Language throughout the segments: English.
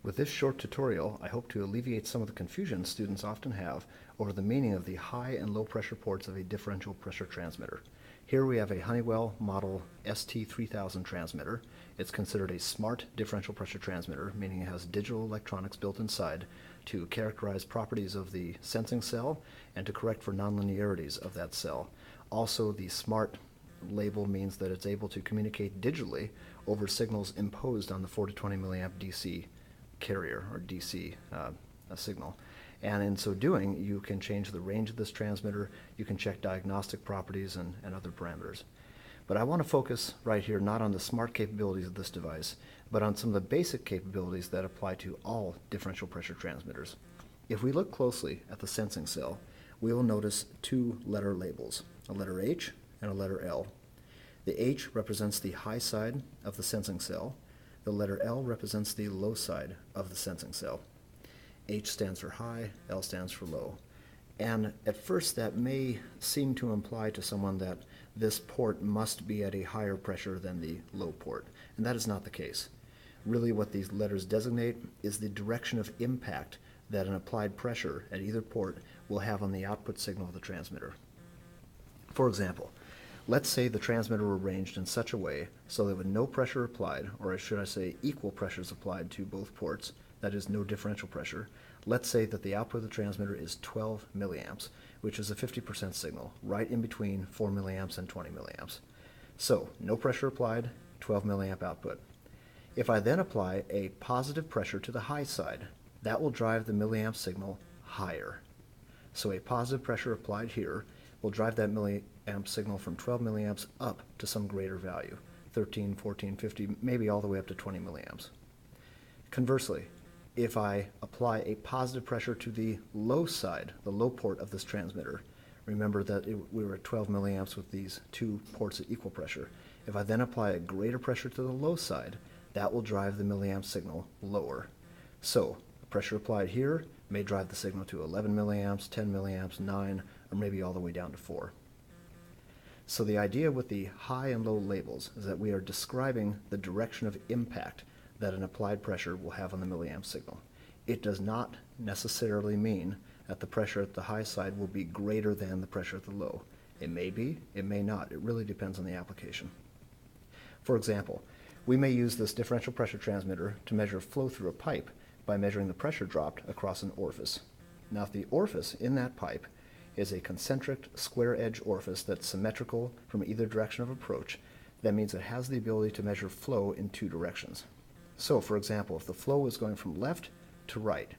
With this short tutorial, I hope to alleviate some of the confusion students often have over the meaning of the high and low pressure ports of a differential pressure transmitter. Here we have a Honeywell model ST3000 transmitter. It's considered a smart differential pressure transmitter, meaning it has digital electronics built inside to characterize properties of the sensing cell and to correct for nonlinearities of that cell. Also, the smart label means that it's able to communicate digitally over signals imposed on the 4 to 20 milliamp DC carrier or DC signal. And in so doing, you can change the range of this transmitter, you can check diagnostic properties and other parameters. But I want to focus right here not on the smart capabilities of this device, but on some of the basic capabilities that apply to all differential pressure transmitters. If we look closely at the sensing cell, we will notice two letter labels, a letter H and a letter L. The H represents the high side of the sensing cell. The letter L represents the low side of the sensing cell. H stands for high, L stands for low. And at first that may seem to imply to someone that this port must be at a higher pressure than the low port, and that is not the case. Really what these letters designate is the direction of impact that an applied pressure at either port will have on the output signal of the transmitter. For example, let's say the transmitter were arranged in such a way so that with no pressure applied, or should I say equal pressures applied to both ports, that is no differential pressure, let's say that the output of the transmitter is 12 milliamps, which is a 50% signal, right in between 4 milliamps and 20 milliamps. So, no pressure applied, 12 milliamp output. If I then apply a positive pressure to the high side, that will drive the milliamp signal higher. So a positive pressure applied here will drive that milliamp signal from 12 milliamps up to some greater value, 13, 14, 50, maybe all the way up to 20 milliamps. Conversely, if I apply a positive pressure to the low side, the low port of this transmitter, remember that we were at 12 milliamps with these two ports at equal pressure. If I then apply a greater pressure to the low side, that will drive the milliamp signal lower. So, the pressure applied here may drive the signal to 11 milliamps, 10 milliamps, 9, or maybe all the way down to 4. So the idea with the high and low labels is that we are describing the direction of impact that an applied pressure will have on the milliamp signal. It does not necessarily mean that the pressure at the high side will be greater than the pressure at the low. It may be, it may not. It really depends on the application. For example, we may use this differential pressure transmitter to measure flow through a pipe by measuring the pressure dropped across an orifice. Now, if the orifice in that pipe is a concentric square edge orifice that's symmetrical from either direction of approach, that means it has the ability to measure flow in two directions. So, for example, if the flow is going from left to right,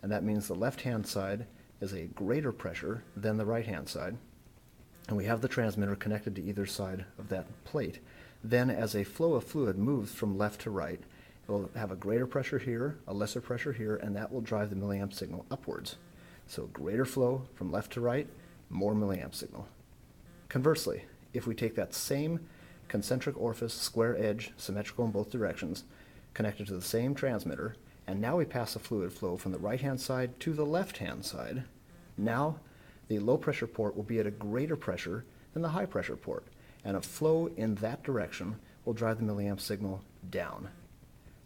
and that means the left-hand side is a greater pressure than the right-hand side, and we have the transmitter connected to either side of that plate, then as a flow of fluid moves from left to right, it will have a greater pressure here, a lesser pressure here, and that will drive the milliamp signal upwards. So greater flow from left to right, more milliamp signal. Conversely, if we take that same concentric orifice, square edge, symmetrical in both directions, connected to the same transmitter, and now we pass a fluid flow from the right-hand side to the left-hand side, now the low pressure port will be at a greater pressure than the high pressure port, and a flow in that direction will drive the milliamp signal down.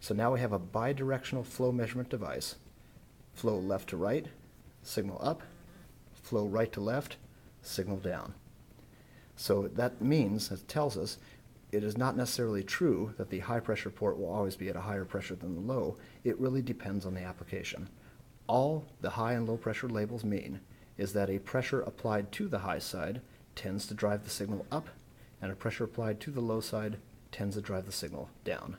So now we have a bidirectional flow measurement device. Flow left to right, signal up, flow right to left, signal down. So that means, it tells us, it is not necessarily true that the high pressure port will always be at a higher pressure than the low. It really depends on the application. All the high and low pressure labels mean is that a pressure applied to the high side tends to drive the signal up, and a pressure applied to the low side tends to drive the signal down.